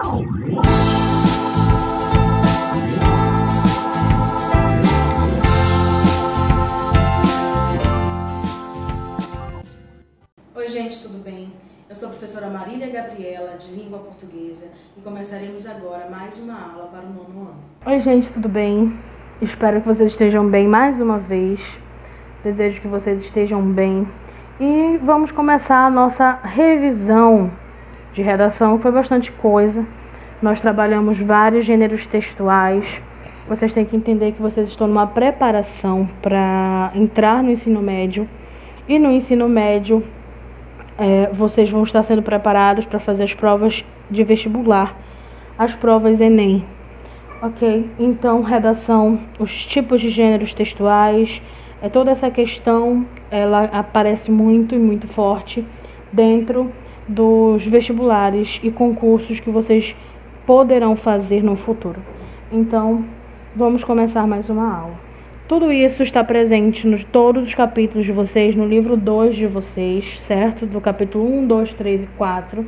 Oi gente, tudo bem? Eu sou a professora Marília Gabriela, de Língua Portuguesa, e começaremos agora mais uma aula para o 9º ano. Oi gente, tudo bem? Espero que vocês estejam bem mais uma vez. Desejo que vocês estejam bem. E vamos começar a nossa revisão de redação. Foi bastante coisa. Nós trabalhamos vários gêneros textuais. Vocês têm que entender que vocês estão numa preparação para entrar no ensino médio. E no ensino médio, vocês vão estar sendo preparados para fazer as provas de vestibular, as provas Enem. Ok? Então, redação, os tipos de gêneros textuais, toda essa questão, ela aparece muito e muito forte dentro dos vestibulares e concursos que vocês poderão fazer no futuro. Então, vamos começar mais uma aula. Tudo isso está presente em todos os capítulos de vocês, no livro 2 de vocês, certo? Do capítulo 1, 2, 3 e 4,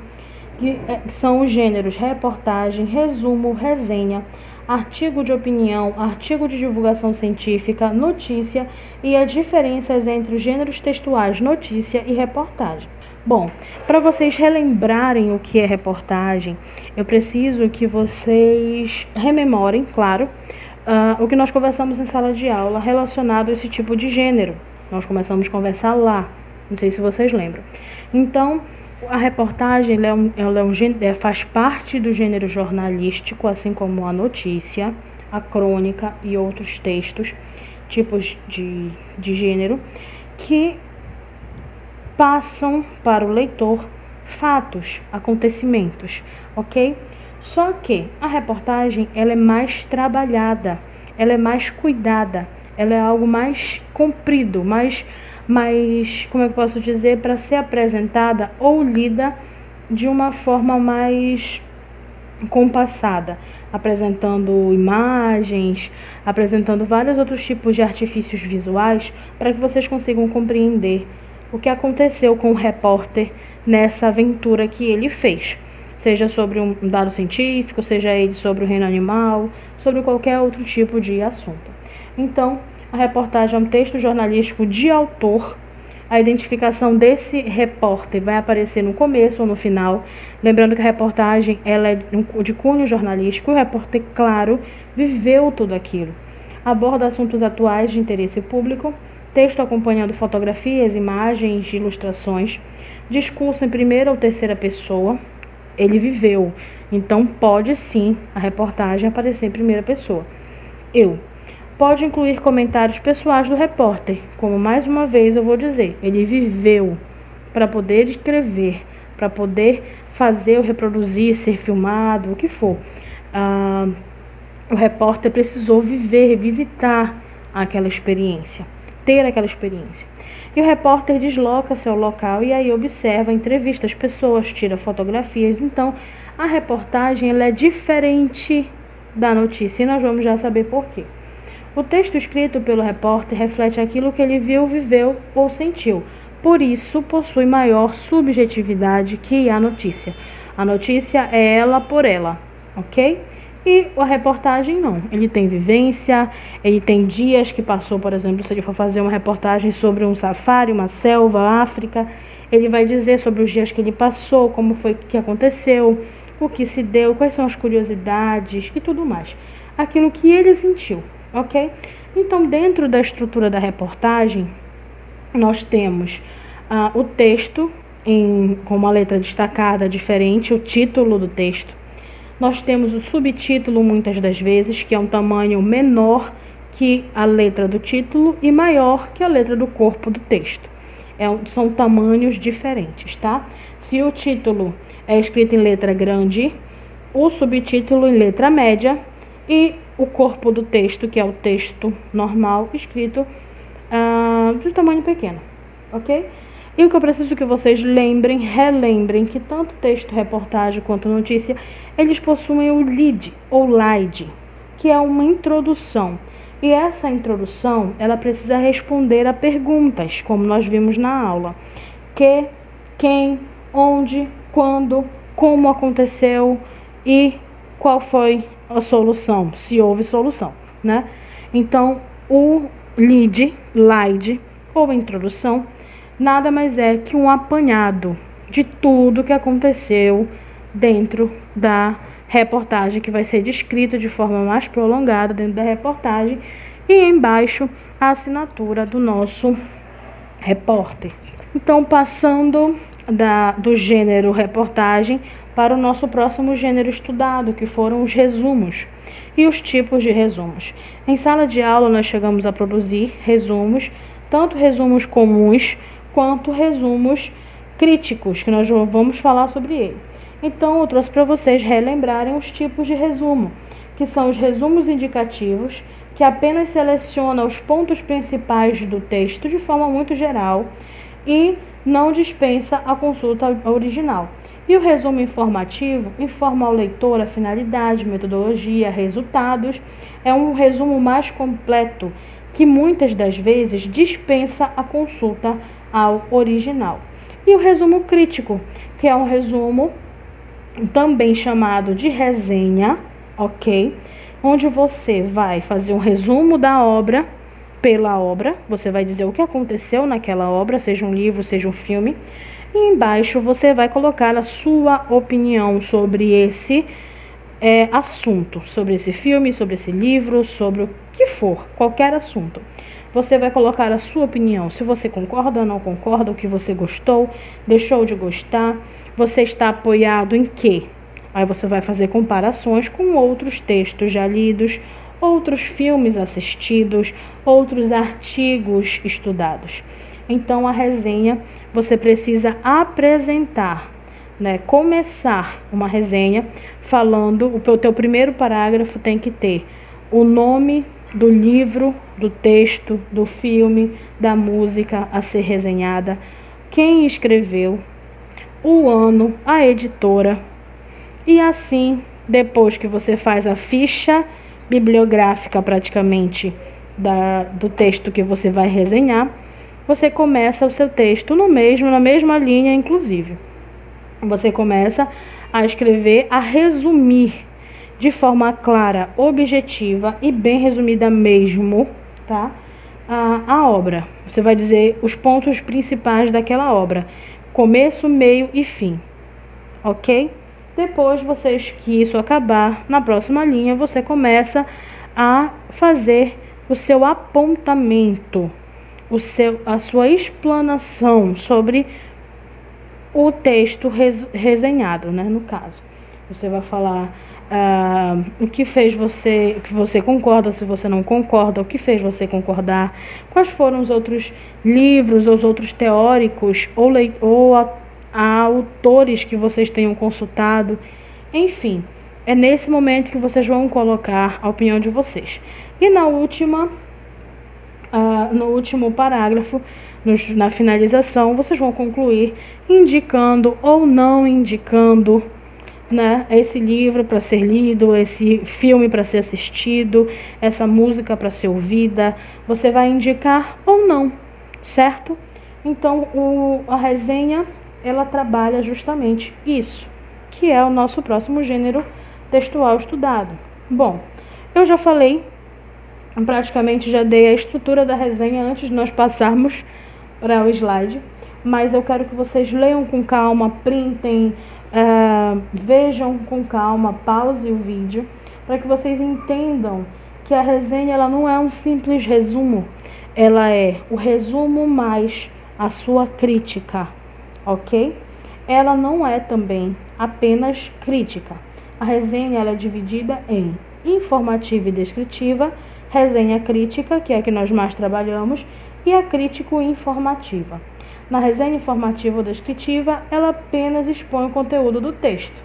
que são os gêneros reportagem, resumo, resenha, artigo de opinião, artigo de divulgação científica, notícia e as diferenças entre os gêneros textuais notícia e reportagem. Bom, para vocês relembrarem o que é reportagem, eu preciso que vocês rememorem, claro, o que nós conversamos em sala de aula relacionado a esse tipo de gênero. Nós começamos a conversar lá, não sei se vocês lembram. Então, a reportagem faz parte do gênero jornalístico, assim como a notícia, a crônica e outros textos, tipos de gênero, que passam para o leitor fatos, acontecimentos, ok? Só que a reportagem, ela é mais trabalhada, ela é mais cuidada, ela é algo mais comprido, mais, como eu posso dizer, para ser apresentada ou lida de uma forma mais compassada, apresentando imagens, apresentando vários outros tipos de artifícios visuais para que vocês consigam compreender o que aconteceu com o repórter nessa aventura que ele fez. Seja sobre um dado científico, seja ele sobre o reino animal, sobre qualquer outro tipo de assunto. Então, a reportagem é um texto jornalístico de autor. A identificação desse repórter vai aparecer no começo ou no final. Lembrando que a reportagem ela é de cunho jornalístico. O repórter, claro, viveu tudo aquilo. Aborda assuntos atuais de interesse público. Texto acompanhando fotografias, imagens, ilustrações. Discurso em primeira ou terceira pessoa. Ele viveu, então pode sim a reportagem aparecer em primeira pessoa. Pode incluir comentários pessoais do repórter, como mais uma vez eu vou dizer, ele viveu para poder escrever, para poder fazer ou reproduzir, ser filmado, o que for. O repórter precisou viver, visitar aquela experiência, ter aquela experiência. E o repórter desloca-se ao local e aí observa, entrevista as pessoas, tira fotografias. Então, a reportagem ela é diferente da notícia e nós vamos já saber por quê. O texto escrito pelo repórter reflete aquilo que ele viu, viveu ou sentiu. Por isso, possui maior subjetividade que a notícia. A notícia é ela por ela, ok? E a reportagem não, ele tem vivência, ele tem dias que passou, por exemplo, se ele for fazer uma reportagem sobre um safari, uma selva, África, ele vai dizer sobre os dias que ele passou, como foi que aconteceu, o que se deu, quais são as curiosidades e tudo mais. Aquilo que ele sentiu, ok? Então, dentro da estrutura da reportagem, nós temos o texto com uma letra destacada diferente, o título do texto. Nós temos o subtítulo, muitas das vezes, que é um tamanho menor que a letra do título e maior que a letra do corpo do texto. São tamanhos diferentes, tá? Se o título é escrito em letra grande, o subtítulo em letra média e o corpo do texto, que é o texto normal, escrito de tamanho pequeno, ok? E o que eu preciso que vocês relembrem que tanto texto, reportagem quanto notícia, eles possuem o lead ou lead, que é uma introdução. E essa introdução, ela precisa responder a perguntas, como nós vimos na aula. Que, quem, onde, quando, como aconteceu, e qual foi a solução, se houve solução, né? Então, o slide ou introdução nada mais é que um apanhado de tudo que aconteceu dentro da reportagem, que vai ser descrito de forma mais prolongada dentro da reportagem, e embaixo a assinatura do nosso repórter. Então, passando do gênero reportagem para o nosso próximo gênero estudado, que foram os resumos e os tipos de resumos. Em sala de aula, nós chegamos a produzir resumos, tanto resumos comuns quanto resumos críticos, que nós vamos falar sobre ele. Então, eu trouxe para vocês relembrarem os tipos de resumo, que são os resumos indicativos, que apenas seleciona os pontos principais do texto de forma muito geral e não dispensa a consulta original. E o resumo informativo informa ao leitor a finalidade, metodologia, resultados. É um resumo mais completo, que muitas das vezes dispensa a consulta ao original. E o resumo crítico, que é um resumo também chamado de resenha, ok? Onde você vai fazer um resumo da obra, pela obra, você vai dizer o que aconteceu naquela obra, seja um livro, seja um filme, e embaixo você vai colocar a sua opinião sobre esse assunto, sobre esse filme, sobre esse livro, sobre o que for, qualquer assunto. Você vai colocar a sua opinião, se você concorda ou não concorda, o que você gostou, deixou de gostar, você está apoiado em quê? Aí você vai fazer comparações com outros textos já lidos, outros filmes assistidos, outros artigos estudados. Então, a resenha, você precisa apresentar, né? Começar uma resenha falando, o teu primeiro parágrafo tem que ter o nome do livro, do texto, do filme, da música a ser resenhada, quem escreveu, o ano, a editora. E assim, depois que você faz a ficha bibliográfica praticamente do texto que você vai resenhar, você começa o seu texto na mesma linha, inclusive. Você começa a escrever, a resumir de forma clara, objetiva e bem resumida mesmo, tá? A obra. Você vai dizer os pontos principais daquela obra, começo, meio e fim, ok? Depois, que isso acabar, na próxima linha, você começa a fazer o seu apontamento, a sua explanação sobre o texto resenhado, né? No caso, você vai falar o que fez você, o que você concorda, se você não concorda, o que fez você concordar, quais foram os outros livros, os outros teóricos ou autores que vocês tenham consultado. Enfim, é nesse momento que vocês vão colocar a opinião de vocês. E no último parágrafo, na finalização, vocês vão concluir indicando ou não indicando, né, esse livro para ser lido, esse filme para ser assistido, essa música para ser ouvida. Você vai indicar ou não, certo? Então, a resenha, ela trabalha justamente isso, que é o nosso próximo gênero textual estudado. Bom, eu já falei, praticamente já dei a estrutura da resenha antes de nós passarmos para o slide, mas eu quero que vocês leiam com calma, printem, vejam com calma, pause o vídeo, para que vocês entendam que a resenha, ela não é um simples resumo, ela é o resumo mais a sua crítica, ok? Ela não é também apenas crítica. A resenha, ela é dividida em informativa e descritiva, resenha crítica, que é a que nós mais trabalhamos, e a crítico-informativa. Na resenha informativa ou descritiva, ela apenas expõe o conteúdo do texto.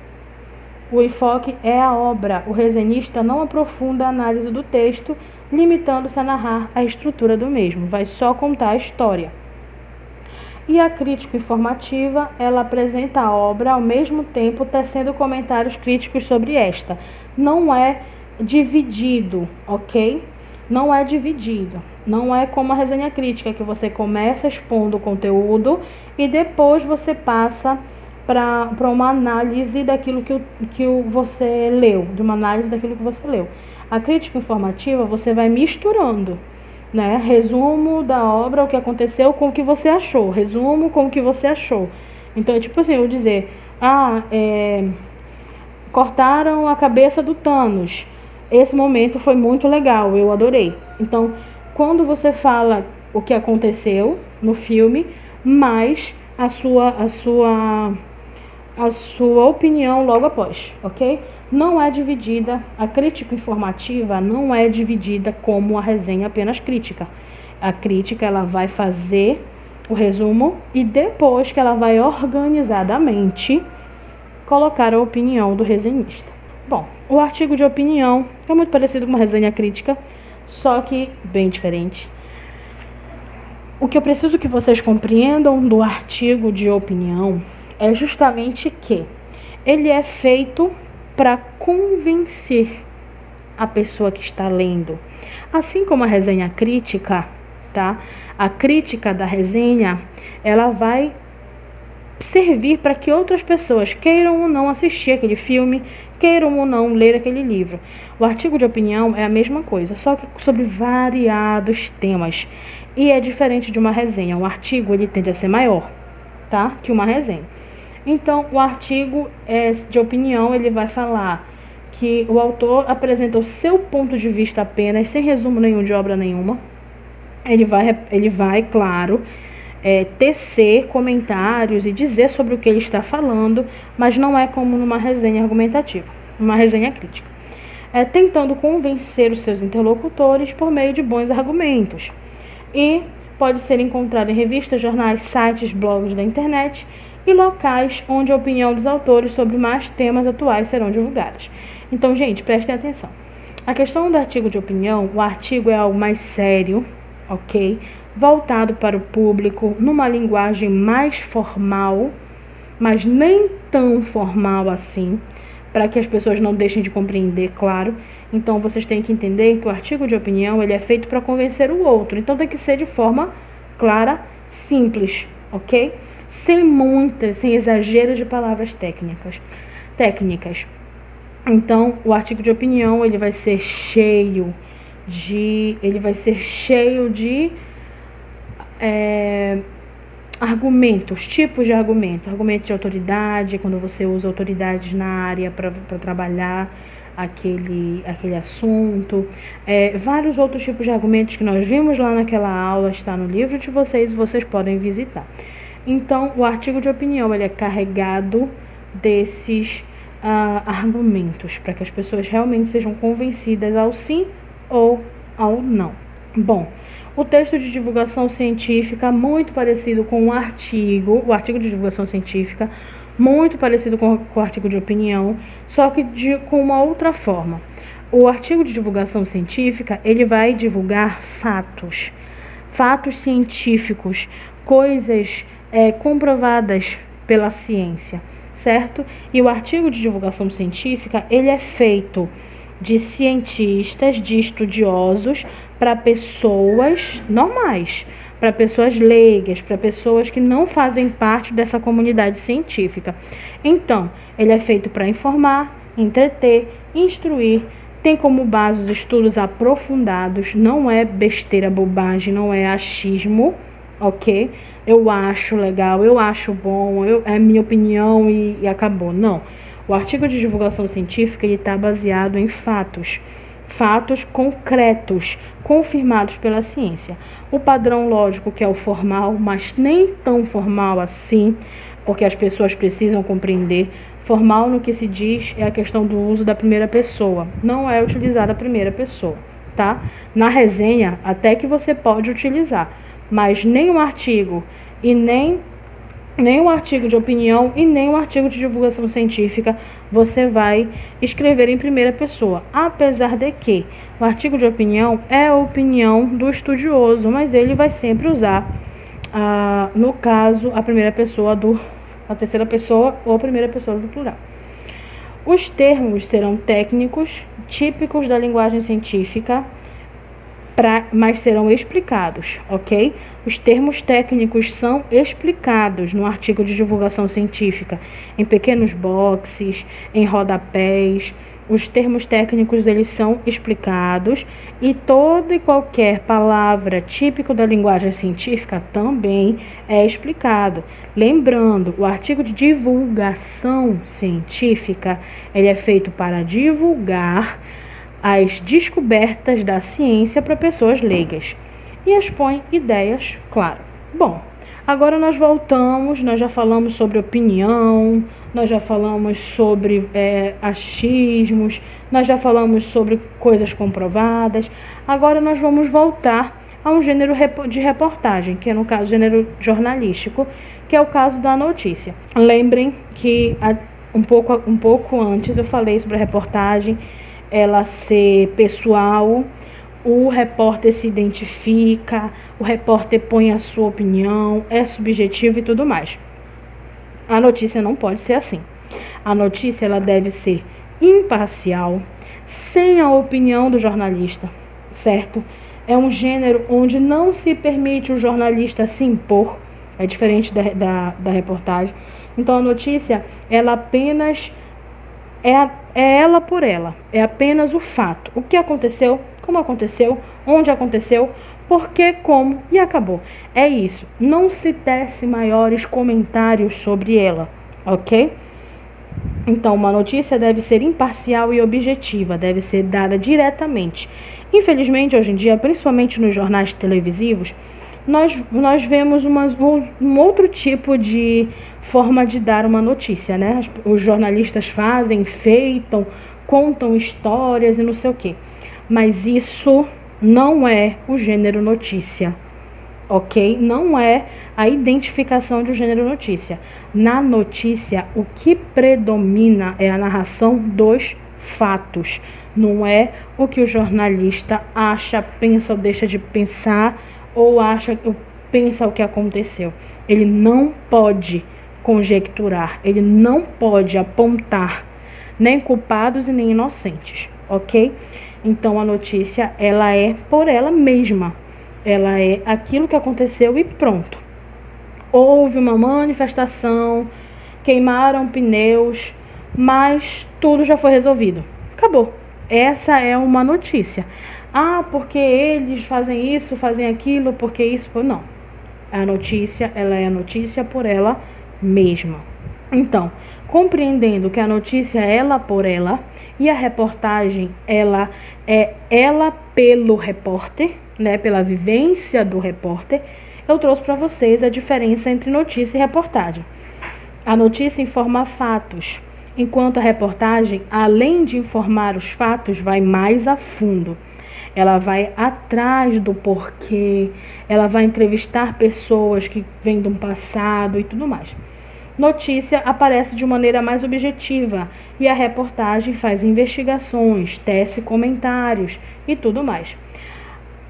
O enfoque é a obra. O resenhista não aprofunda a análise do texto, limitando-se a narrar a estrutura do mesmo. Vai só contar a história. E a crítico-informativa, ela apresenta a obra ao mesmo tempo tecendo comentários críticos sobre esta. Não é dividido, ok? Não é dividido. Não é como a resenha crítica, que você começa expondo o conteúdo e depois você passa para uma análise daquilo que você leu, de uma análise daquilo que você leu. A crítica informativa você vai misturando, né? Resumo da obra, o que aconteceu com o que você achou, resumo com o que você achou. Então é tipo assim, eu vou dizer, cortaram a cabeça do Thanos. Esse momento foi muito legal, eu adorei. Então, quando você fala o que aconteceu no filme, mais a sua opinião logo após, ok? Não é dividida, a crítica informativa não é dividida como a resenha apenas crítica. A crítica, ela vai fazer o resumo e depois que ela vai organizadamente colocar a opinião do resenhista. Bom, o artigo de opinião é muito parecido com uma resenha crítica, só que bem diferente. O que eu preciso que vocês compreendam do artigo de opinião é justamente que ele é feito para convencer a pessoa que está lendo. Assim como a resenha crítica, tá? A crítica da resenha, ela vai servir para que outras pessoas queiram ou não assistir aquele filme, queiram ou não ler aquele livro. O artigo de opinião é a mesma coisa, só que sobre variados temas. E é diferente de uma resenha. Um artigo, ele tende a ser maior, tá? Que uma resenha. Então, o artigo de opinião, ele vai falar que o autor apresenta o seu ponto de vista apenas, sem resumo nenhum de obra nenhuma. Ele vai, claro, tecer comentários e dizer sobre o que ele está falando, mas não é como numa resenha argumentativa, numa resenha crítica. Tentando convencer os seus interlocutores por meio de bons argumentos. E pode ser encontrado em revistas, jornais, sites, blogs da internet e locais onde a opinião dos autores sobre mais temas atuais serão divulgadas. Então, gente, prestem atenção. A questão do artigo de opinião, o artigo é algo mais sério, ok? Voltado para o público, numa linguagem mais formal, mas nem tão formal assim, para que as pessoas não deixem de compreender, claro. Então, vocês têm que entender que o artigo de opinião, ele é feito para convencer o outro. Então, tem que ser de forma clara, simples, ok? Sem exageros de palavras técnicas. Então, o artigo de opinião, ele vai ser cheio de argumentos, tipos de argumento. Argumento de autoridade, quando você usa autoridades na área para trabalhar aquele assunto. Vários outros tipos de argumentos que nós vimos lá naquela aula, está no livro de vocês podem visitar. Então, o artigo de opinião, ele é carregado desses argumentos, para que as pessoas realmente sejam convencidas ao sim ou ao não. Bom, o texto de divulgação científica, muito parecido com o artigo de divulgação científica, muito parecido com o artigo de opinião, só que com uma outra forma. O artigo de divulgação científica, ele vai divulgar fatos científicos, coisas comprovadas pela ciência, certo? E o artigo de divulgação científica, ele é feito de cientistas, de estudiosos, para pessoas normais, para pessoas leigas, para pessoas que não fazem parte dessa comunidade científica. Então, ele é feito para informar, entreter, instruir, tem como base os estudos aprofundados, não é besteira, bobagem, não é achismo, ok? Eu acho legal, eu acho bom, é minha opinião e acabou. Não. O artigo de divulgação científica, ele está baseado em fatos concretos, confirmados pela ciência. O padrão lógico, que é o formal, mas nem tão formal assim, porque as pessoas precisam compreender. Formal no que se diz é a questão do uso da primeira pessoa. Não é utilizada a primeira pessoa, tá? Na resenha, até que você pode utilizar, mas nem um artigo e nem um artigo de opinião e nem um artigo de divulgação científica você vai escrever em primeira pessoa. Apesar de que o artigo de opinião é a opinião do estudioso, mas ele vai sempre usar, no caso, a primeira pessoa a terceira pessoa ou a primeira pessoa do plural. Os termos serão técnicos, típicos da linguagem científica, mas serão explicados, ok? Os termos técnicos são explicados no artigo de divulgação científica, em pequenos boxes, em rodapés. Os termos técnicos, eles são explicados, e toda e qualquer palavra típica da linguagem científica também é explicado. Lembrando, o artigo de divulgação científica, ele é feito para divulgar as descobertas da ciência para pessoas leigas e expõe ideias, claro. Bom, agora nós voltamos, nós já falamos sobre opinião, nós já falamos sobre achismos, nós já falamos sobre coisas comprovadas. Agora nós vamos voltar a um gênero de reportagem, que é, no caso, gênero jornalístico, que é o caso da notícia. Lembrem que um pouco antes eu falei sobre a reportagem, ela ser pessoal, o repórter se identifica, o repórter põe a sua opinião, é subjetivo e tudo mais. A notícia não pode ser assim. A notícia, ela deve ser imparcial, sem a opinião do jornalista, certo? É um gênero onde não se permite o jornalista se impor, é diferente da reportagem. Então a notícia, ela apenas é ela por ela, é apenas o fato. O que aconteceu, como aconteceu, onde aconteceu, por que, como, e acabou. É isso. Não se tece maiores comentários sobre ela, ok? Então, uma notícia deve ser imparcial e objetiva, deve ser dada diretamente. Infelizmente, hoje em dia, principalmente nos jornais televisivos, nós vemos um outro tipo de forma de dar uma notícia, né? Os jornalistas fazem, enfeitam, contam histórias e não sei o quê. Mas isso não é o gênero notícia, ok? Não é a identificação do gênero notícia. Na notícia, o que predomina é a narração dos fatos. Não é o que o jornalista acha, pensa ou deixa de pensar, ou pensa o que aconteceu. Ele não pode conjecturar, ele não pode apontar nem culpados e nem inocentes, ok? Então a notícia, ela é por ela mesma, ela é aquilo que aconteceu e pronto. Houve uma manifestação, queimaram pneus, mas tudo já foi resolvido, acabou. Essa é uma notícia. Ah, porque eles fazem isso, fazem aquilo, porque isso... Não. A notícia, ela é a notícia por ela mesma. Então, compreendendo que a notícia é ela por ela, e a reportagem, ela é ela pelo repórter, né, pela vivência do repórter, eu trouxe para vocês a diferença entre notícia e reportagem. A notícia informa fatos, enquanto a reportagem, além de informar os fatos, vai mais a fundo. Ela vai atrás do porquê, ela vai entrevistar pessoas que vêm de um passado e tudo mais. Notícia aparece de maneira mais objetiva e a reportagem faz investigações, tece comentários e tudo mais.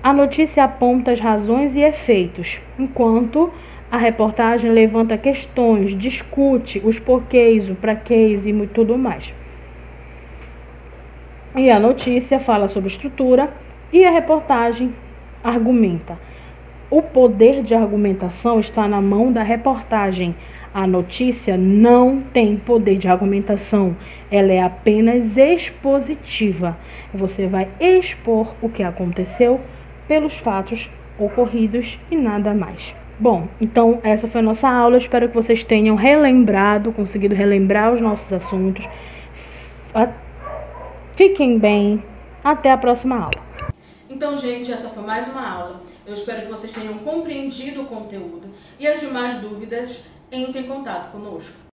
A notícia aponta as razões e efeitos, enquanto a reportagem levanta questões, discute os porquês, o praquês e tudo mais. E a notícia fala sobre estrutura e a reportagem argumenta. O poder de argumentação está na mão da reportagem. A notícia não tem poder de argumentação, ela é apenas expositiva. Você vai expor o que aconteceu pelos fatos ocorridos e nada mais. Bom, então essa foi a nossa aula. Eu espero que vocês tenham conseguido relembrar os nossos assuntos. Fiquem bem. Até a próxima aula. Então, gente, essa foi mais uma aula. Eu espero que vocês tenham compreendido o conteúdo. E as demais dúvidas, entre em contato conosco.